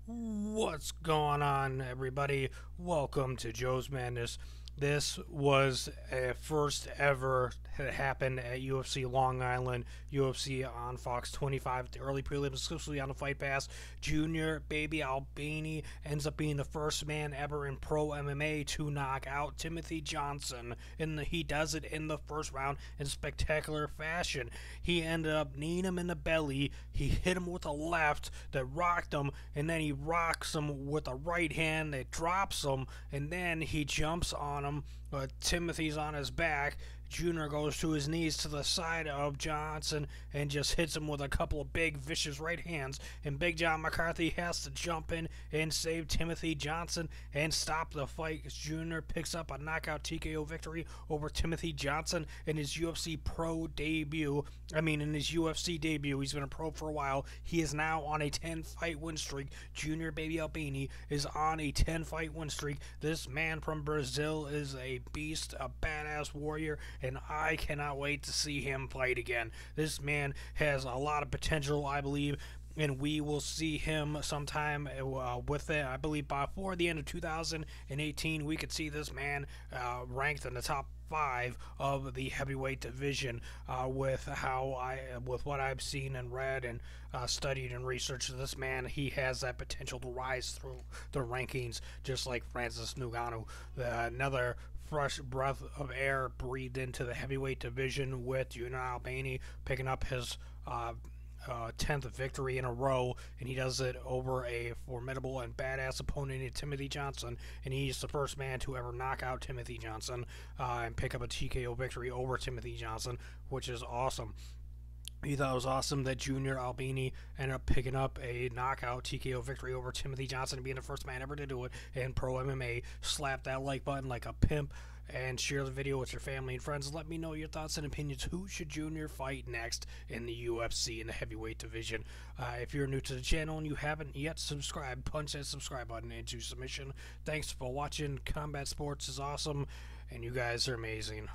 What's going on, everybody? Welcome to Joe's Madness. This was a first ever that happened at UFC Long Island, UFC on Fox 25, the early prelims, exclusively on the Fight Pass. Junior Baby Albini ends up being the first man ever in pro MMA to knock out Timothy Johnson. He does it in the first round in spectacular fashion. He ended up kneeing him in the belly. He hit him with a left that rocked him, and then he rocks him with a right hand that drops him, and then he jumps on him. Timothy's on his back. Junior goes to his knees to the side of Johnson and just hits him with a couple of big, vicious right hands. And Big John McCarthy has to jump in and save Timothy Johnson and stop the fight. Junior picks up a knockout TKO victory over Timothy Johnson in his UFC pro debut. In his UFC debut. He's been a pro for a while. He is now on a 10-fight win streak. Junior Baby Albini is on a 10-fight win streak. This man from Brazil is a beast, a badass warrior, and I cannot wait to see him fight again. This man has a lot of potential, I believe, and we will see him sometime with it. I believe before the end of 2018, we could see this man ranked in the top 5 of the heavyweight division with what I've seen and read and studied and researched. This man, he has that potential to rise through the rankings, just like Francis Ngannou. Another fresh breath of air breathed into the heavyweight division with Junior Albini picking up his 10th victory in a row, and he does it over a formidable and badass opponent in Timothy Johnson, and he's the first man to ever knock out Timothy Johnson and pick up a TKO victory over Timothy Johnson, which is awesome. He thought it was awesome that Junior Albini ended up picking up a knockout TKO victory over Timothy Johnson, being the first man ever to do it in pro MMA. Slap that like button like a pimp and share the video with your family and friends. Let me know your thoughts and opinions. Who should Junior fight next in the UFC in the heavyweight division? If you're new to the channel and you haven't yet subscribed, punch that subscribe button into submission. Thanks for watching. Combat sports is awesome, and you guys are amazing.